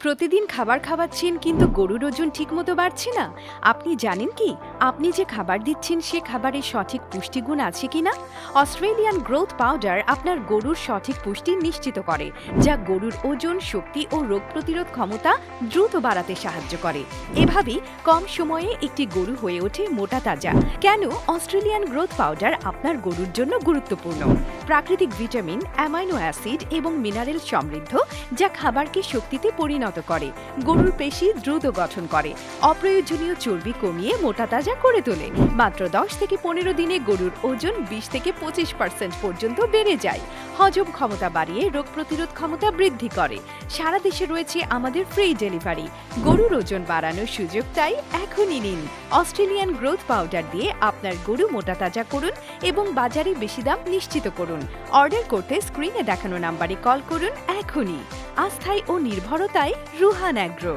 প্রতিদিন খাবার খাওয়াচ্ছেন কিন্তু গরুর ওজন ঠিকমতো বাড়ছে না। আপনি জানেন কি আপনি যে খাবার দিচ্ছেন সে খাবারের সঠিক পুষ্টিগুণ আছে কিনা? অস্ট্রেলিয়ান গ্রোথ পাউডার আপনার গরুর সঠিক পুষ্টি নিশ্চিত করে, যা গরুর ওজন, শক্তি ও রোগ প্রতিরোধ ক্ষমতা দ্রুত বাড়াতে সাহায্য করে। এভাবেই কম সময়ে একটি গরু হয়ে ওঠে মোটা তাজা। কেন অস্ট্রেলিয়ান গ্রোথ পাউডার আপনার গরুর জন্য গুরুত্বপূর্ণ? প্রাকৃতিক ভিটামিন, অ্যামাইনো অ্যাসিড এবং মিনারেল সমৃদ্ধ, যা খাবারকে শক্তিতে পরিণত করে, গরুর পেশি দ্রুত গঠন করে, অপ্রয়োজনীয় চর্বি কমিয়ে মোটা তাজা করে তোলে। মাত্র 10 থেকে 15 দিনে গরুর ওজন 20 থেকে 25% পর্যন্ত বেড়ে যায়। হজম ক্ষমতা বাড়িয়ে রোগ প্রতিরোধ ক্ষমতা বৃদ্ধি করে। সারা দেশে রয়েছে আমাদের ফ্রি ডেলিভারি। গরুর ওজন বাড়ানোর সুযোগ তাই এখনই নিন। অস্ট্রেলিয়ান গ্রোথ পাউডার দিয়ে আপনার গরু মোটা তাজা করুন এবং বাজারে বেশি দাম নিশ্চিত করুন। অর্ডার করতে স্ক্রিনে দেখানো নাম্বারে কল করুন এখনই। আস্থায় ও নির্ভরতায় রুহান অ্যাগ্রো।